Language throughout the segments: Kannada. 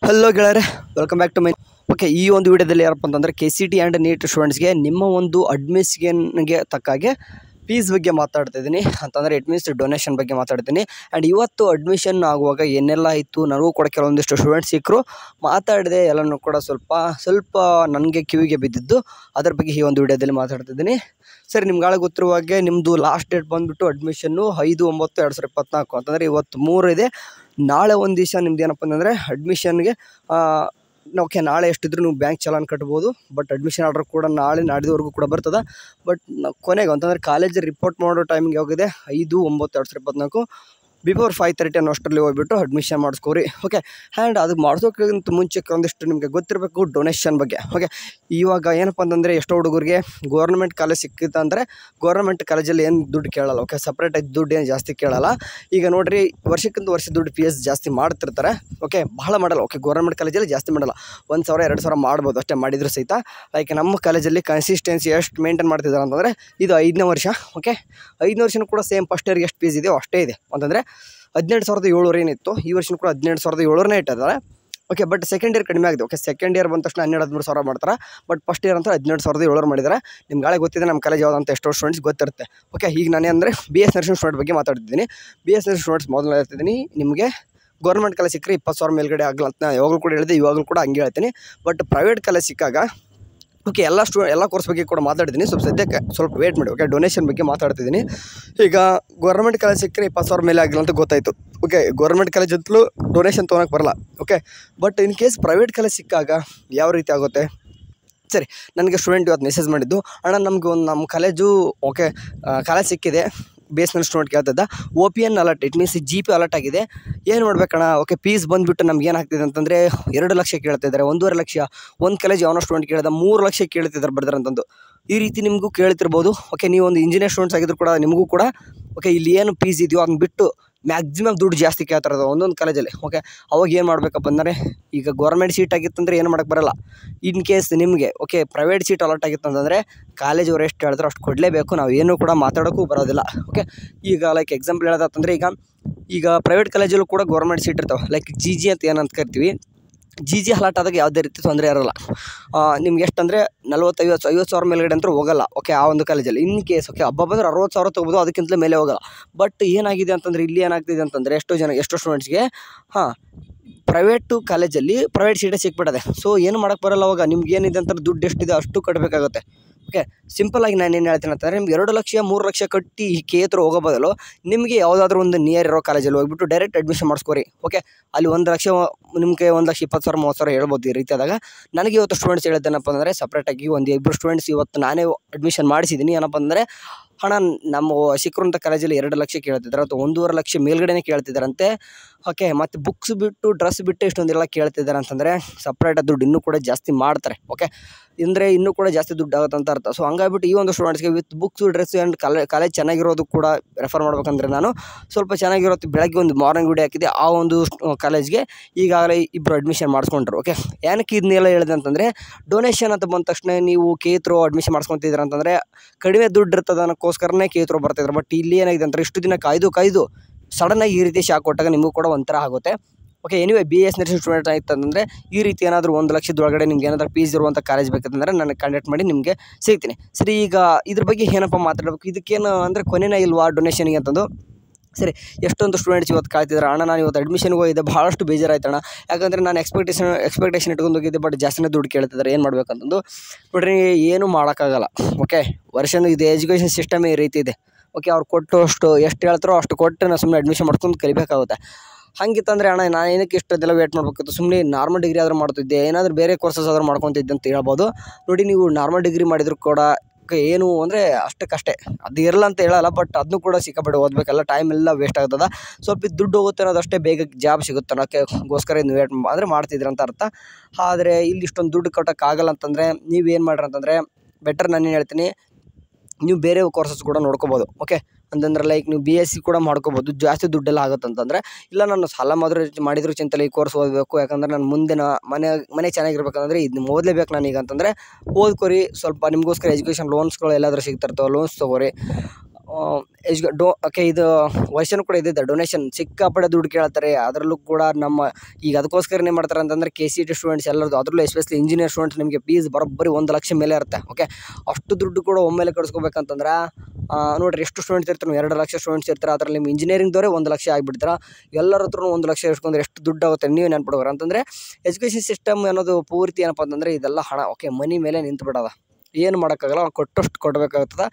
ಹಲೋ ಗೆಳೆಯರೆ, welcome back to my. Okay, ಈ ಒಂದು ವಿಡಿಯೋದಲ್ಲಿ ಏನಪ್ಪ ಅಂತಂದರೆ KCT ಆ್ಯಂಡ್ ನೀಟ್ ಸ್ಟೂಡೆಂಟ್ಸ್ಗೆ ನಿಮ್ಮ ಒಂದು ಅಡ್ಮಿಷನ್ಗೆ ತಕ್ಕಾಗೆ ಫೀಸ್ ಬಗ್ಗೆ ಮಾತಾಡ್ತಿದ್ದೀನಿ. ಅಂತಂದರೆ ಇಟ್ ಮೀನ್ಸ್ ಡೊನೇಷನ್ ಬಗ್ಗೆ ಮಾತಾಡ್ತೀನಿ. ಆ್ಯಂಡ್ ಇವತ್ತು ಅಡ್ಮಿಷನ್ ಆಗುವಾಗ ಏನೆಲ್ಲ ಇತ್ತು, ನನಗೂ ಕೂಡ ಕೆಲವೊಂದಿಷ್ಟು ಸ್ಟೂಡೆಂಟ್ಸ್ ಸಿಕ್ಕರು, ಮಾತಾಡಿದೆ ಎಲ್ಲನೂ ಕೂಡ ಸ್ವಲ್ಪ ನನಗೆ ಕಿವಿಗೆ ಬಿದ್ದಿದ್ದು, ಅದರ ಬಗ್ಗೆ ಈ ಒಂದು ವಿಡಿಯೋದಲ್ಲಿ ಮಾತಾಡ್ತಿದ್ದೀನಿ. ಸರಿ, ನಿಮ್ಗೆ ಗೊತ್ತಿರುವ ಹಾಗೆ ನಿಮ್ಮದು ಲಾಸ್ಟ್ ಡೇಟ್ ಬಂದುಬಿಟ್ಟು ಅಡ್ಮಿಷನ್ನು 5/9/2024 ಅಂತಂದರೆ ಇವತ್ತು 3 ಇದೆ. ನಾಳೆ ಒಂದು ದಿವಸ ನಿಮ್ದು ಏನಪ್ಪ ಅಂತಂದರೆ ಅಡ್ಮಿಷನ್ಗೆ ಓಕೆ, ನಾಳೆ ಎಷ್ಟಿದ್ರು ನೀವು ಬ್ಯಾಂಕ್ ಚಲಾನ್ ಕಟ್ಬೋದು. ಬಟ್ ಅಡ್ಮಿಷನ್ ಆರ್ಡರ್ ಕೂಡ ನಾಳೆ ನಾಡಿದವರೆಗೂ ಕೂಡ ಬರ್ತದೆ. ಬಟ್ ಕೊನೆಗೆ ಅಂತಂದರೆ ಕಾಲೇಜ್ ರಿಪೋರ್ಟ್ ಮಾಡೋ ಟೈಮಿಂಗ್ ಯಾವಾಗಿದೆ 5/9/2024 ಬಿಫೋರ್ 5:30 ಅನ್ನೋಷ್ಟರಲ್ಲಿ ಹೋಗ್ಬಿಟ್ಟು ಅಡ್ಮಿಷನ್ ಮಾಡಿಸ್ಕೋರಿ. ಓಕೆ, ಆ್ಯಂಡ್ ಅದು ಮಾಡಿಸೋಕ್ಕಿಂತ ಮುಂಚೆ ಒಂದಿಷ್ಟು ನಿಮಗೆ ಗೊತ್ತಿರಬೇಕು ಡೊನೇಷನ್ ಬಗ್ಗೆ. ಓಕೆ, ಇವಾಗ ಏನಪ್ಪ ಅಂತಂದರೆ ಎಷ್ಟೋ ಹುಡುಗರಿಗೆ ಗೌರ್ಮೆಂಟ್ ಕಾಲೇಜ್ ಸಿಕ್ಕಿತ್ತು ಅಂದರೆ ಗೌರ್ಮೆಂಟ್ ಕಾಲೇಜಲ್ಲಿ ಏನು ದುಡ್ಡು ಕೇಳಲ್ಲ. ಓಕೆ, ಸಪ್ರೇಟಾಗಿ ದುಡ್ಡು ಏನು ಜಾಸ್ತಿ ಕೇಳಲ್ಲ. ಈಗ ನೋಡಿರಿ, ವರ್ಷಕ್ಕಿಂತ ವರ್ಷ ದುಡ್ಡು ಫೀಸ್ ಜಾಸ್ತಿ ಮಾಡ್ತಿರ್ತಾರೆ. ಓಕೆ, ಬಹಳ ಮಾಡಲ್ಲ. ಓಕೆ, ಗೌರ್ಮೆಂಟ್ ಕಾಲೇಜಲ್ಲಿ ಜಾಸ್ತಿ ಮಾಡಲ್ಲ, 1,000 2,000 ಮಾಡ್ಬೋದು ಅಷ್ಟೇ. ಮಾಡಿದ್ರು ಸಹಿತ ಲೈಕ್ ನಮ್ಮ ಕಾಲೇಜಲ್ಲಿ ಕನ್ಸಿಸ್ಟೆನ್ಸಿ ಎಷ್ಟು ಮೇಂಟೈನ್ ಮಾಡ್ತಿದ್ದಾರೆ ಅಂತಂದರೆ ಇದು 5ನೇ ವರ್ಷ. ಓಕೆ, 5ನೇ ವರ್ಷನೂ ಕೂಡ ಸೇಮ್ ಫಸ್ಟ್ ಇಯರ್ಗೆ ಎಷ್ಟು ಫೀಸ್ ಇದೆಯೋ ಅಷ್ಟೇ ಇದೆ. ಅಂತಂದರೆ 18,700 ಏನಿತ್ತು, ಈ ವರ್ಷನೂ ಕೂಡ 18,700 ಇಟ್ಟಿದ್ದಾರೆ. ಓಕೆ, ಬಟ್ ಸೆಕೆಂಡ್ ಇಯರ್ ಕಡಿಮೆ ಆಗಿದೆ. ಓಕೆ, ಸೆಕೆಂಡ್ ಇಯರ್ ಬಂದ ತಕ್ಷಣ 12,000-13,000 ಮಾಡ್ತಾರೆ. ಬಟ್ ಫಸ್ಟ್ ಇಯರ್ ಅಂತ 18,700 ಮಾಡಿದ್ದಾರೆ. ನಿಮ್ಗೆ ಗೊತ್ತಿದೆ ನಮ್ಮ ಕಾಲೇಜ್ ಯಾವ್ದು ಅಂತ ಎಷ್ಟೋ ಸ್ಟೂಡೆಂಟ್ಸ್ ಗೊತ್ತಿರುತ್ತೆ. ಓಕೆ, ಈಗ ನಾನೇ ಅಂದರೆ BS ನರ್ಸಿಂಗ್ ಸ್ಟೂಡೆಂಟ್ ಬಗ್ಗೆ ಮಾತಾಡ್ತಿದ್ದೀನಿ. BS ನರ್ಸಿಂಗ್ ಸ್ಟೂಡೆಂಟ್ಸ್ ಮೊದಲು ಹೇಳ್ತಿದ್ದೀನಿ, ನಿಮಗೆ ಗೌರ್ಮೆಂಟ್ ಕಾಲೇಜ್ ಸಿಕ್ಕರೆ 20,000 ಮೇಲ್ಗಡೆ ಆಗಲ್ಲ ಅಂತ ನಾನು ಯಾವಾಗಲೂ ಕೂಡ ಹೇಳಿದೆ, ಇವಾಗಲೂ ಕೂಡ ಹಂಗೆ ಹೇಳ್ತೀನಿ. ಬಟ್ ಪ್ರೈವೇಟ್ ಕಾಲೇಜ್ ಸಿಕ್ಕಾಗ ಓಕೆ, ಎಲ್ಲ ಕೋರ್ಸ್ ಬಗ್ಗೆ ಕೂಡ ಮಾತಾಡ್ತೀನಿ. ಸದ್ಯಕ್ಕೆ ಸ್ವಲ್ಪ ವೇಟ್ ಮಾಡಿ. ಓಕೆ, ಡೊನೇಷನ್ ಬಗ್ಗೆ ಮಾತಾಡ್ತಿದ್ದೀನಿ. ಈಗ ಗೌರ್ಮೆಂಟ್ ಕಾಲೇಜ್ ಸಿಕ್ಕರೆ 20,000 ಮೇಲೆ ಆಗಿಲ್ಲ ಅಂತ ಗೊತ್ತಾಯಿತು. ಓಕೆ, ಗೌರ್ಮೆಂಟ್ ಕಾಲೇಜ್ ಅಂತಲೂ ಡೊನೇಷನ್ ತೊಗೊಳಕ್ಕೆ ಬರಲ್ಲ. Okay, but in case private college ಸಿಕ್ಕಾಗ ಯಾವ ರೀತಿ ಆಗುತ್ತೆ? ಸರಿ, ನನಗೆ ಸ್ಟೂಡೆಂಟ್ ಇವತ್ತು ಮೆಸೇಜ್ ಮಾಡಿದ್ದು, ಅಣ್ಣ ನಮಗೆ ಒಂದು ನಮ್ಮ ಕಾಲೇಜು ಓಕೆ ಕಾಲೇಜ್ ಸಿಕ್ಕಿದೆ, ಬೇಸ್ನಲ್ಲಿ ಸ್ಟೂಡೆಂಟ್ ಕೇಳ್ತಿದ್ದ, OPN alert, it means GP alert ಆಗಿದೆ, ಏನು ಮಾಡ್ಬೇಕಣ್ಣ? ಓಕೆ, ಫೀಸ್ ಬಂದುಬಿಟ್ಟು ನಮ್ಗೆ ಏನಾಗ್ತಿದೆ ಅಂತಂದರೆ 2 ಲಕ್ಷ ಕೇಳ್ತಿದ್ದಾರೆ, 1.5 ಲಕ್ಷ. ಒಂದು ಕಾಲೇಜ್ ಯಾವನೋ ಸ್ಟೂಡೆಂಟ್ ಕೇಳಿದ 3 ಲಕ್ಷ ಕೇಳ್ತಿದ್ದಾರೆ ಬರ್ತಾರೆ ಅಂತಂದು. ಈ ರೀತಿ ನಿಮಗೂ ಕೇಳ್ತಿರ್ಬೋದು. ಓಕೆ, ನೀವು ಒಂದು ಇಂಜಿನಿಯರ್ ಸ್ಟೂಡೆಂಟ್ಸ್ ಆಗಿದ್ರು ಕೂಡ ನಿಮಗೂ ಕೂಡ ಓಕೆ, ಇಲ್ಲಿ ಏನು ಫೀಸ್ ಇದೆಯೋ ಅದನ್ನ ಬಿಟ್ಟು ಮ್ಯಾಕ್ಸಿಮಮ್ ದುಡ್ಡು ಜಾಸ್ತಿ ಕೇಳ್ತಾರದು ಒಂದೊಂದು ಕಾಲೇಜಲ್ಲಿ. ಓಕೆ, ಅವಾಗ ಏನು ಮಾಡಬೇಕಪ್ಪ ಅಂದರೆ, ಈಗ ಗೌರ್ಮೆಂಟ್ ಸೀಟ್ ಆಗಿತ್ತಂದರೆ ಏನು ಮಾಡೋಕ್ಕೆ ಬರಲ್ಲ. ಇನ್ ಕೇಸ್ ನಿಮಗೆ ಓಕೆ ಪ್ರೈವೇಟ್ ಸೀಟ್ ಅಲಾಟ್ ಆಗಿತ್ತು ಅಂತಂದರೆ ಕಾಲೇಜ್ ಅವ್ರು ಎಷ್ಟು ಹೇಳ್ತಾರೋ ಅಷ್ಟು ಕೊಡಲೇಬೇಕು. ನಾವು ಏನೂ ಕೂಡ ಮಾತಾಡೋಕ್ಕೂ ಬರೋದಿಲ್ಲ. ಓಕೆ, ಈಗ ಲೈಕ್ ಎಕ್ಸಾಂಪಲ್ ಹೇಳೋದಂತಂದರೆ, ಈಗ ಪ್ರೈವೇಟ್ ಕಾಲೇಜಲ್ಲೂ ಕೂಡ ಗೌರ್ಮೆಂಟ್ ಸೀಟ್ ಇರ್ತಾವೆ. ಲೈಕ್ GG ಅಂತ ಏನಂತ ಕರಿತೀವಿ. GG ಅಲಾಟ್ ಆದಾಗ ಯಾವುದೇ ರೀತಿ ತೊಂದರೆ ಇರೋಲ್ಲ. ನಿಮ್ಗೆ ಎಷ್ಟು ಅಂದರೆ 40-50 ಮೇಲ್ಗಡೆ ಅಂತೂ ಹೋಗಲ್ಲ. ಓಕೆ, ಆ ಒಂದು ಕಾಲೇಜಲ್ಲಿ ಇನ್ ಕೇಸ್ ಓಕೆ ಹಬ್ಬ ಬಂದರೆ 60,000 ತೊಗೋಬೋದು, ಅದಕ್ಕಿಂತಲೇ ಮೇಲೆ ಹೋಗಲ್ಲ. ಬಟ್ ಏನಾಗಿದೆ ಅಂತಂದರೆ, ಇಲ್ಲಿ ಏನಾಗ್ತಿದೆ ಅಂತಂದರೆ ಎಷ್ಟೋ ಸ್ಟೂಡೆಂಟ್ಸ್ಗೆ ಪ್ರೈವೇಟು ಕಾಲೇಜಲ್ಲಿ ಪ್ರೈವೇಟ್ ಸೀಟೇ ಸಿಕ್ಬಿಡದೆ. ಸೊ ಏನು ಮಾಡೋಕ್ಕೆ ಬರಲ್ಲ. ಅವಾಗ ನಿಮ್ಗೆ ಏನಿದೆ ಅಂತ ದುಡ್ಡು ಎಷ್ಟಿದೆ ಅಷ್ಟು ಕಟ್ಟಬೇಕಾಗುತ್ತೆ. ಓಕೆ, ಸಿಂಪಲಾಗಿ ನಾನು ಏನು ಹೇಳ್ತೀನಿ ಅಂತಂದರೆ, ನಿಮ್ಗೆ 2 ಲಕ್ಷ 3 ಲಕ್ಷ ಕಟ್ಟಿ ಹತ್ರ ಹೋಗೋ ಬದಲು ನಿಮಗೆ ಯಾವುದಾದ್ರೂ ಒಂದು ನಿಯರ್ ಇರೋ ಕಾಲೇಜಲ್ಲಿ ಹೋಗ್ಬಿಟ್ಟು ಡೈರೆಕ್ಟ್ ಅಡ್ಮಿಷನ್ ಮಾಡಿಸ್ಕೊರಿ. ಓಕೆ, ಅಲ್ಲಿ 1 ಲಕ್ಷ ನಿಮಗೆ 1,20,000 30,000 ಹೇಳ್ಬೋದು. ಈ ರೀತಿ ಆದಾಗ ನನಗೆ ಇವತ್ತು ಸ್ಟೂಡೆಂಟ್ಸ್ ಹೇಳಿದ್ದೇನಪ್ಪ ಅಂದರೆ, ಸಪ್ರೇಟಾಗಿ ಒಂದು 2 ಸ್ಟೂಡೆಂಟ್ಸ್ ಇವತ್ತು ನಾನೇ ಅಡ್ಮಿಷನ್ ಮಾಡಿಸಿದ್ದೀನಿ. ಏನಪ್ಪ ಅಂದರೆ, ಹಣ ನಮ್ಮ ಸಿಕ್ಕರಂಥ ಕಾಲೇಜಲ್ಲಿ 2 ಲಕ್ಷ ಕೇಳ್ತಿದ್ದಾರೆ, ಅಥವಾ 1.5 ಲಕ್ಷ ಮೇಲ್ಗಡೆ ಕೇಳ್ತಿದ್ದಾರಂತೆ. ಓಕೆ, ಮತ್ತು ಬುಕ್ಸ್ ಬಿಟ್ಟು ಡ್ರೆಸ್ ಬಿಟ್ಟು ಇಷ್ಟೊಂದೆಲ್ಲ ಕೇಳ್ತಿದ್ದಾರೆ ಅಂತಂದರೆ ಸಪ್ರೇಟಾಗಿ ದುಡ್ಡು ಇನ್ನೂ ಕೂಡ ಜಾಸ್ತಿ ಮಾಡ್ತಾರೆ. ಓಕೆ, ಅಂದರೆ ಇನ್ನೂ ಕೂಡ ಜಾಸ್ತಿ ದುಡ್ಡು ಆಗುತ್ತೆ ಅಂತ ಅರ್ಥ. ಸೊ ಹಂಗಾಗ್ಬಿಟ್ಟು ಈ ಒಂದು ಸ್ಟೂಡೆಂಟ್ಸ್ಗೆ with books dress and college ಚೆನ್ನಾಗಿರೋದು ಕೂಡ ರೆಫರ್ ಮಾಡ್ಬೇಕಂದ್ರೆ, ನಾನು ಸ್ವಲ್ಪ ಚೆನ್ನಾಗಿರೋದು ಬೆಳಗ್ಗೆ ಒಂದು ಮಾರ್ನಿಂಗ್ ವಿಡಿಯೋ ಹಾಕಿದೆ. ಆ ಒಂದು ಕಾಲೇಜ್ಗೆ ಈಗಾಗಲೇ 2 ಅಡ್ಮಿಷನ್ ಮಾಡಿಸ್ಕೊಂಡ್ರು. ಓಕೆ, ಏನಕ್ಕೆ ಇದನ್ನೆಲ್ಲ ಹೇಳಿದೆ ಅಂತಂದರೆ, ಡೊನೇಷನ್ ಅಂತ ಬಂದ ತಕ್ಷಣ ನೀವು ಥ್ರೂ ಅಡ್ಮಿಷನ್ ಮಾಡಿಸ್ಕೊತಿದ್ದೀರ ಅಂತಂದರೆ ಕಡಿಮೆ ದುಡ್ಡು ಇರ್ತದೆ ಅನ್ನೋಕ್ಕೋಸ್ಕರನೇ ಥ್ರೂ ಬರ್ತಿದ್ರು. ಬಟ್ ಇಲ್ಲಿ ಏನಾಗಿದೆ ಅಂತಾರೆ, ಇಷ್ಟು ದಿನ ಕಾಯ್ದು ಸಡನ್ನಾಗಿ ಈ ರೀತಿ ಶಾಕ್ ಕೊಟ್ಟಾಗ ನಿಮಗೂ ಕೂಡ ಒಂಥರ ಆಗುತ್ತೆ. Okay, anyway BS nursing student ಆಯ್ತು ಅಂತಂದರೆ, ಈ ರೀತಿ ಏನಾದರೂ 1 ಲಕ್ಷದ ಒಳಗಡೆ ನಿಮ್ಗೆ ಏನಾದರೂ ಫೀಸ್ ಇರುವಂಥ ಕಾಲೇಜ್ ಬೇಕಂತಂದರೆ ನನಗೆ ಕಾಂಟ್ಯಾಕ್ಟ್ ಮಾಡಿ, ನಿಮಗೆ ಸಿಗ್ತೀನಿ. ಸರಿ, ಈಗ ಇದ್ರ ಬಗ್ಗೆ ಏನಪ್ಪ ಮಾತಾಡಬೇಕು, ಇದಕ್ಕೇನು ಅಂದರೆ ಕೊನೆನೇ ಇಲ್ವಾ ಡೊನೇಷನ್ಗೆ ಅಂತಂದು. ಸರಿ, ಎಷ್ಟೊಂದು ಸ್ಟೂಡೆಂಟ್ಸ್ ಇವತ್ತು ಕಾಯ್ತಿದ್ದಾರೆ, ಅಣ್ಣ ನಾನು ಇವತ್ತು ಅಡ್ಮಿಷನ್ಗೆ ಹೋಗಿದ್ದೆ, ಭಾಳಷ್ಟು ಬೇಜಾರಾಯ್ತಣ್ಣ. ಯಾಕಂದರೆ ನಾನು ಎಕ್ಸ್ಪೆಕ್ಟೇಷನ್ ಇಟ್ಕೊಂಡು ಹೋಗಿದ್ದೆ, ಬಟ್ ಜಾಸ್ತಿನೇ ದುಡ್ಡು ಕೇಳ್ತಿದ್ದಾರೆ, ಏನು ಮಾಡಬೇಕಂತಂದು. ನೋಡ್ರಿ, ಏನೂ ಮಾಡೋಕ್ಕಾಗಲ್ಲ. ಓಕೆ, ವರ್ಷದ ಇದು ಎಜುಕೇಷನ್ ಸಿಸ್ಟಮೇ ಈ ರೀತಿ ಇದೆ. ಓಕೆ, ಅವ್ರು ಕೊಟ್ಟು ಎಷ್ಟು ಹೇಳ್ತಾರೋ ಅಷ್ಟು ಕೊಟ್ಟು ನಾವು ಸುಮ್ಮನೆ ಅಡ್ಮಿಷನ್ ಮಾಡ್ಕೊಂಡು ಕಲಿಬೇಕಾಗುತ್ತೆ. ಹಂಗಿತ್ತಂದರೆ ಅಣ್ಣ ನಾನು ಏನಕ್ಕೆ ಇಷ್ಟೊಂದೆಲ್ಲ ವೇಟ್ ಮಾಡಬೇಕಿತ್ತು, ಸುಮ್ಮನೆ ನಾರ್ಮಲ್ ಡಿಗ್ರಿ ಆದರೂ ಮಾಡ್ತಿದ್ದೆ, ಏನಾದರೂ ಬೇರೆ ಕೋರ್ಸಸ್ ಆದರೂ ಮಾಡ್ಕೊತಿದ್ದೆ ಅಂತ ಹೇಳ್ಬೋದು. ನೋಡಿ, ನೀವು ನಾರ್ಮಲ್ ಡಿಗ್ರಿ ಮಾಡಿದ್ರು ಕೂಡ ಏನು ಅಂದರೆ ಅಷ್ಟಕ್ಕಷ್ಟೇ, ಅದು ಇರಲ್ಲ ಅಂತ ಹೇಳಲ್ಲ, ಬಟ್ ಅದನ್ನೂ ಕೂಡ ಸಿಕ್ಕಾಪಟ್ಟೆ ಓದಬೇಕಲ್ಲ, ಟೈಮ್ ಎಲ್ಲ ವೇಸ್ಟ್ ಆಗ್ತದೆ. ಸ್ವಲ್ಪ ದುಡ್ಡು ಹೋಗುತ್ತೆ ಅನ್ನೋದಷ್ಟೇ, ಬೇಗ ಜಾಬ್ ಸಿಗುತ್ತೆ ಅನ್ನೋಕ್ಕೋಸ್ಕರ ಇನ್ನು ವೇಟ್ ಅಂದರೆ ಮಾಡ್ತಿದ್ರು ಅಂತ ಅರ್ಥ. ಆದರೆ ಇಲ್ಲಿ ಇಷ್ಟೊಂದು ದುಡ್ಡು ಕಟ್ಟೋಕ್ಕಾಗಲ್ಲ ಅಂತಂದರೆ ನೀವೇನು ಮಾಡ್ರಿ ಅಂತಂದರೆ, ಬೆಟರ್ ನಾನೇನು ಹೇಳ್ತೀನಿ, ನೀವು ಬೇರೆ ಕೋರ್ಸಸ್ ಕೂಡ ನೋಡ್ಕೋಬೋದು. ಓಕೆ, ಅಂತಂದ್ರೆ ಲೈಕ್ ನೀವು BSc ಕೂಡ ಮಾಡ್ಕೋಬೋದು, ಜಾಸ್ತಿ ದುಡ್ಡೆಲ್ಲ ಆಗುತ್ತೆ ಅಂತಂದರೆ. ಇಲ್ಲ, ನಾನು ಸಾಲ ಮಾಡಿದ್ರು ಚಿಂತಲ್ಲ, ಈ ಕೋರ್ಸ್ ಓದಬೇಕು, ಯಾಕಂದರೆ ನಾನು ಮುಂದಿನ ಮನೆ ಚೆನ್ನಾಗಿರ್ಬೇಕಂದ್ರೆ ಇದನ್ನ ಓದಲೇಬೇಕು ನಾನೀಗ ಅಂತಂದರೆ ಓದ್ಕೊರಿ. ಸ್ವಲ್ಪ ನಿಮಗೋಸ್ಕರ ಎಜುಕೇಷನ್ ಲೋನ್ಸ್ಗಳು ಎಲ್ಲಾದರೂ ಸಿಗ್ತಿರ್ತಾವೆ, ಲೋನ್ಸ್ ತೊಗೋರಿ. ಓಕೆ ಇದು ವಯಸ್ಸನ್ನು ಕೂಡ ಇದ್ದಿದ್ದ ಡೊನೇಷನ್ ಸಿಕ್ಕಾಪಡೆ ದುಡ್ಡು ಕೇಳ್ತಾರೆ. ಅದರಲ್ಲೂ ಕೂಡ ಈಗ ಅದಕ್ಕೋಸ್ಕರ ಏನು ಮಾಡ್ತಾರೆ ಅಂತಂದರೆ KCET ಸ್ಟೂಡೆಂಟ್ಸ್ ಎಲ್ಲರದು, ಅದರಲ್ಲೂ ಎಸ್ಪೆಷಲಿ ಇಂಜಿನಿಯರ್ ಸ್ಟೂಡೆಂಟ್ಸ್ ನಿಮಗೆ ಫೀಸ್ ಬರೋಬ್ಬರಿ 1 ಲಕ್ಷ ಮೇಲೆ ಇರುತ್ತೆ. ಓಕೆ, ಅಷ್ಟು ದುಡ್ಡು ಕೂಡ ಒಮ್ಮೆಲೆ ಕಟ್ಸ್ಕೋಬೇಕಂತಂದ್ರೆ ನೋಡಿರಿ ಎಷ್ಟು ಸ್ಟೂಡೆಂಟ್ಸ್ ಇರ್ತಾರೆ, 2 ಲಕ್ಷ ಸ್ಟೂಡೆಂಟ್ಸ್ ಇರ್ತಾರೆ. ಅದರಲ್ಲಿ ನಿಮ್ಮ ಇಂಜಿನಿಯರಿಂಗ್ದವರೇ 1 ಲಕ್ಷ ಆಗಿಬಿಡ್ತಾರೆ. ಎಲ್ಲರ ಹತ್ರ 1 ಲಕ್ಷ ಇಸ್ಕೊಂಡ್ರೆ ಎಷ್ಟು ದುಡ್ಡು ಆಗುತ್ತೆ ನೀವು ನೆನ್ಪಿಡೋರು ಅಂತಂದರೆ ಎಜುಕೇಷನ್ ಸಿಸ್ಟಮ್ ಅನ್ನೋದು ಪೂರ್ತಿ ಏನಪ್ಪ ಅಂತಂದರೆ ಇದೆಲ್ಲ ಹಣ. ಓಕೆ, ಮನಿ ಮೇಲೆ ನಿಂತು ಬಿಡೋದ, ಏನು ಮಾಡೋಕ್ಕಾಗಲ್ಲ, ಕೊಟ್ಟಷ್ಟು ಕೊಡಬೇಕಾಗ್ತದೆ.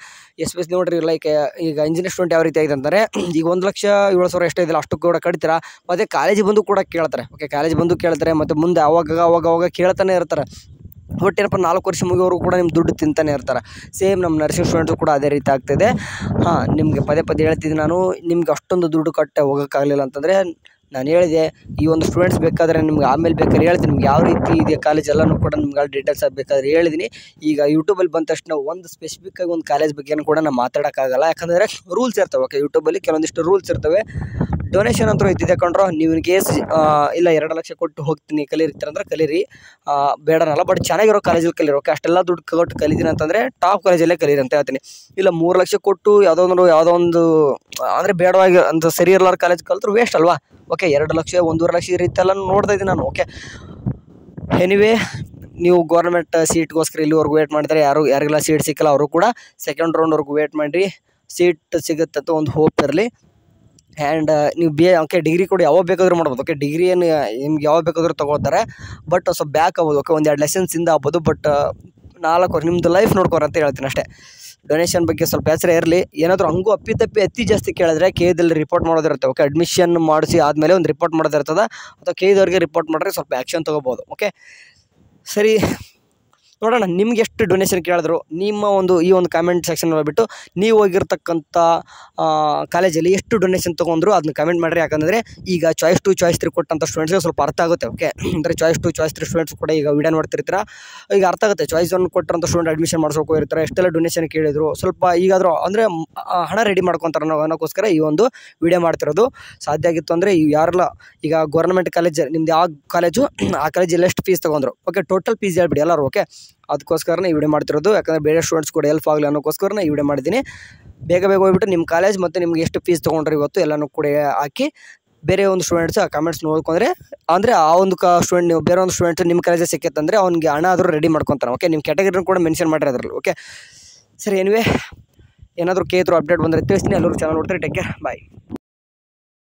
ಎಸ್ಪೆಷಲಿ ನೋಡಿರಿ ಲೈಕ್ ಈಗ ಇಂಜಿನಿಯರ್ ಸ್ಟೂಡೆಂಟ್ ಯಾವ ರೀತಿ ಆಗಿದೆ ಅಂತಂದರೆ ಈಗ 1,07,000 ಎಷ್ಟೇ ಇದಿಲ್ಲ ಅಷ್ಟು ಕೂಡ ಕಟ್ತೀರಾ, ಮತ್ತು ಕಾಲೇಜಿಗೆ ಬಂದು ಕೂಡ ಕೇಳ್ತಾರೆ. ಓಕೆ, ಕಾಲೇಜ್ ಬಂದು ಕೇಳ್ತಾರೆ, ಮತ್ತು ಮುಂದೆ ಅವಾಗ ಕೇಳ್ತಾನೆ ಇರ್ತಾರೆ. ಒಟ್ಟೇನಪ್ಪ 4 ವರ್ಷ ಮುಗಿಯೋರು ಕೂಡ ನಿಮ್ಮ ದುಡ್ಡು ತಿಂತಾನೆ ಇರ್ತಾರೆ. ಸೇಮ್ ನಮ್ಮ ನರ್ಸಿಂಗ್ ಸ್ಟೂಡೆಂಟ್ಸು ಕೂಡ ಅದೇ ರೀತಿ ಆಗ್ತಿದೆ. ನಿಮಗೆ ಪದೇ ಹೇಳ್ತಿದ್ದೀನಿ ನಾನು, ನಿಮ್ಗೆ ಅಷ್ಟೊಂದು ದುಡ್ಡು ಕಟ್ಟೆ ಹೋಗೋಕ್ಕಾಗಲಿಲ್ಲ ಅಂತಂದರೆ ನಾನು ಹೇಳಿದೆ, ಈ ಒಂದು ಸ್ಟೂಡೆಂಟ್ಸ್ ಬೇಕಾದರೆ ನಿಮ್ಗೆ ಆಮೇಲೆ ಬೇಕಾದ್ರೆ ಹೇಳ್ತೀನಿ ನಿಮ್ಗೆ ಯಾವ ರೀತಿ ಇದೆ ಕಾಲೇಜ್ ಎಲ್ಲನೂ ಕೂಡ ನಿಮ್ಗೆ ಡೀಟೇಲ್ಸ್ ಬೇಕಾದ್ರೆ ಹೇಳಿದ್ದೀನಿ. ಈಗ ಯೂಟ್ಯೂಬಲ್ಲಿ ಬಂದ ತಕ್ಷಣ ಒಂದು ಸ್ಪೆಸಿಫಿಕ್ಕಾಗಿ ಒಂದು ಕಾಲೇಜ್ ಬಗ್ಗೆ ಕೂಡ ನಾನು ಮಾತಾಡೋಕ್ಕಾಗಲ್ಲ, ಯಾಕಂದರೆ ರೂಲ್ಸ್ ಇರ್ತವೆ. ಓಕೆ, ಯೂಟ್ಯೂಬಲ್ಲಿ ಕೆಲವೊಂದಿಷ್ಟು ರೂಲ್ಸ್ ಇರ್ತವೆ. ಡೊನೇಷನ್ ಅಂತೂ ಇದ್ದಿದೆ ಕಂಡ್ರೋ, ನೀವು ಇನ್ ಕೇಸ್ ಇಲ್ಲ 2 ಲಕ್ಷ ಕೊಟ್ಟು ಹೋಗ್ತೀನಿ ಕಲೀರಿರ್ತೀರಂದ್ರೆ ಕಲೀರಿ, ಬೇಡನಲ್ಲ, ಬಟ್ ಚೆನ್ನಾಗಿರೋ ಕಾಲೇಜಲ್ಲಿ ಕಲೀರಿ. ಓಕೆ, ಅಷ್ಟೆಲ್ಲ ದುಡ್ಡು ಕೊಟ್ಟು ಕಲಿತೀನಿ ಅಂತಂದರೆ ಟಾಪ್ ಕಾಲೇಜಲ್ಲೇ ಕಲೀರಿ ಅಂತ ಹೇಳ್ತೀನಿ. ಇಲ್ಲ 3 ಲಕ್ಷ ಕೊಟ್ಟು ಯಾವುದೋ ಒಂದು ಅಂದರೆ ಬೇಡವಾಗಿ ಅಂತ ಸರಿ ಇರಲಾರ ಕಾಲೇಜ್ ಕಲಿತ್ರು ವೇಸ್ಟ್ ಅಲ್ವಾ. ಓಕೆ, 2 ಲಕ್ಷ 1.5 ಲಕ್ಷ ಈ ರೀತಿ ಎಲ್ಲ ನೋಡ್ತಾ ಇದ್ದೀನಿ ನಾನು. ಓಕೆ, ಎನಿವೇ ನೀವು ಗೌರ್ಮೆಂಟ್ ಸೀಟ್ಗೋಸ್ಕರ ಇಲ್ಲಿವರೆಗೂ ವೇಟ್ ಮಾಡಿದರೆ ಯಾರಿಗೆಲ್ಲ ಸೀಟ್ ಸಿಕ್ಕಲ್ಲ ಅವರು ಕೂಡ ಸೆಕೆಂಡ್ ರೌಂಡ್ವರೆಗೂ ವೇಟ್ ಮಾಡಿರಿ, ಸೀಟ್ ಸಿಗುತ್ತೆ ಅಂತ ಒಂದು ಹೋಪ್ ಇರಲಿ. ಆ್ಯಂಡ್ ನೀವು ಓಕೆ ಡಿಗ್ರಿ ಕೂಡ ಯಾವಾಗ ಬೇಕಾದರೂ ಮಾಡ್ಬೋದು. ಓಕೆ, ಡಿಗ್ರಿ ಏನು ನಿಮ್ಗೆ ಯಾವಾಗ ಬೇಕಾದರೂ ತೊಗೋತಾರೆ, ಬಟ್ ಸ್ವಲ್ಪ ಬ್ಯಾಕ್ ಆಗ್ಬೋದು. ಓಕೆ, 1-2 ಲೆಸನ್ಸಿಂದ ಆಗ್ಬೋದು, ಬಟ್ 4 ವರ್ಷ ನಿಮ್ಮದು ಲೈಫ್ ನೋಡ್ಕೋರಿ ಅಂತ ಹೇಳ್ತೀನಿ ಅಷ್ಟೇ. ಡೊನೇಷನ್ ಬಗ್ಗೆ ಸ್ವಲ್ಪ ಹೆಸರು ಇರಲಿ. ಏನಾದರೂ ಹಂಗೂ ಅತಿ ಜಾಸ್ತಿ ಕೇಳಿದ್ರೆ KEದಲ್ಲಿ ರಿಪೋರ್ಟ್ ಮಾಡೋದಿರುತ್ತೆ. ಓಕೆ, ಅಡ್ಮಿಷನ್ ಮಾಡಿಸಿ ಆದಮೇಲೆ ಒಂದು ರಿಪೋರ್ಟ್ ಮಾಡೋದಿರ್ತದೆ, ಅಥವಾ KEದವ್ರಿಗೆ ರಿಪೋರ್ಟ್ ಮಾಡಿದ್ರೆ ಸ್ವಲ್ಪ ಆ್ಯಕ್ಷನ್ ತೊಗೋಬೋದು. ಓಕೆ, ಸರಿ ನೋಡೋಣ ನಿಮ್ಗೆ ಎಷ್ಟು ಡೊನೇಷನ್ ಕೇಳಿದ್ರು ನಿಮ್ಮ ಈ ಒಂದು ಕಾಮೆಂಟ್ ಸೆಕ್ಷನ್ ಹೋಗ್ಬಿಟ್ಟು ನೀವು ಹೋಗಿರ್ತಕ್ಕಂಥ ಕಾಲೇಜಲ್ಲಿ ಎಷ್ಟು ಡೊನೇಷನ್ ತೊಗೊಂಡ್ರು ಅದನ್ನ ಕಮೆಂಟ್ ಮಾಡಿರಿ. ಯಾಕಂದರೆ ಈಗ ಚಾಯ್ಸ್ 2 ಚಾಯ್ಸ್ 3 ಕೊಟ್ಟಂಥ ಸ್ಟೂಡೆಂಟ್ಸ್ಗೆ ಸ್ವಲ್ಪ ಅರ್ಥ ಆಗುತ್ತೆ. ಓಕೆ, ಅಂದರೆ ಚಾಯ್ಸ್ 2 ಚಾಯ್ಸ್ 3 ಸ್ಟೂಡೆಂಟ್ಸ್ ಕೂಡ ಈಗ ವಿಡಿಯೋ ನೋಡ್ತಿರ್ತೀರ, ಈಗ ಅರ್ಥ ಆಗುತ್ತೆ. ಚಾಯ್ಸ್ 1 ಕೊಟ್ಟಂಥ ಸ್ಟೂಡೆಂಟ್ ಅಡ್ಮಿಷನ್ ಮಾಡ್ಸೋಕೆ ಹೋಗಿರ್ತಾರೆ, ಎಷ್ಟೆಲ್ಲ ಡೊನೇಷನ್ ಕೇಳಿದ್ರು, ಸ್ವಲ್ಪ ಈಗಾದರೂ ಅಂದರೆ ಹಣ ರೆಡಿ ಮಾಡ್ಕೊತಾರೆ ಅನ್ನೋಕ್ಕೋಸ್ಕರ ಈ ಒಂದು ವಿಡಿಯೋ ಮಾಡ್ತಿರೋದು. ಸಾಧ್ಯ ಆಗಿತ್ತು ಅಂದರೆ ಯಾರೆಲ್ಲ ಈಗ ಗೌರ್ಮೆಂಟ್ ಕಾಲೇಜ್ ನಿಮ್ದು ಯಾವ ಕಾಲೇಜು ಆ ಕಾಲೇಜಲ್ಲಿ ಎಷ್ಟು ಫೀಸ್ ತೊಗೊಂಡ್ರು, ಓಕೆ ಟೋಟಲ್ ಫೀಸ್ ಹೇಳ್ಬಿಡಿ ಎಲ್ಲರೂ. ಓಕೆ, ಅದಕ್ಕೋಸ್ಕರ ಈ ವಿಡಿಯೋ ಮಾಡ್ತಿರೋದು, ಯಾಕಂದರೆ ಬೇರೆ ಸ್ಟೂಡೆಂಟ್ಸ್ ಕೂಡ ಹೆಲ್ಪ್ ಆಗಲಿ ಅನ್ನೋಕ್ಕೋಸ್ಕರ ಈ ವಿಡಿಯೋ ಮಾಡಿದ್ದೀನಿ. ಬೇಗ ಹೋಗ್ಬಿಟ್ಟು ನಿಮ್ಮ ಕಾಲೇಜ್ ಮತ್ತು ನಿಮ್ಗೆ ಎಷ್ಟು ಫೀಸ್ ತೊಗೊಂಡ್ರೆ ಇವತ್ತು ಎಲ್ಲನೂ ಕೂಡ ಹಾಕಿ ಬೇರೆ ಒಂದು ಸ್ಟೂಡೆಂಟ್ಸ್ ಆ ಕಮೆಂಟ್ಸ್ ನೋಡ್ಕೊಂಡ್ರೆ ಅಂದರೆ ಆ ಒಂದು ಸ್ಟೂಡೆಂಟ್ ನೀವು ಬೇರೆ ಒಂದು ಸ್ಟೂಡೆಂಟ್ ನಿಮ್ಮ ಕಾಲೇಜಲ್ಲಿ ಸಿಕ್ಕತ್ತಂದರೆ ಅವ್ನಿಗೆ ಹಣ ಆದರೂ ರೆಡಿ ಮಾಡ್ಕೊತಾನೆ. ಓಕೆ, ನಿಮ್ಮ ಕ್ಯಾಟಗರಿನ ಕೂಡ ಮೆನ್ಷನ್ ಮಾಡಿರಿ ಅದರಲ್ಲಿ. ಓಕೆ, ಸರಿ ಎನಿವೇ ಏನಾದರೂ KE ಅಪ್ಡೇಟ್ ಬಂದರೆ ತಿಳಿಸ್ತೀನಿ. ಎಲ್ಲರೂ ಚಾನಲ್ ನೋಡ್ತಾರೆ. ಟೇಕ್ ಕೇರ್, ಬಾಯ್.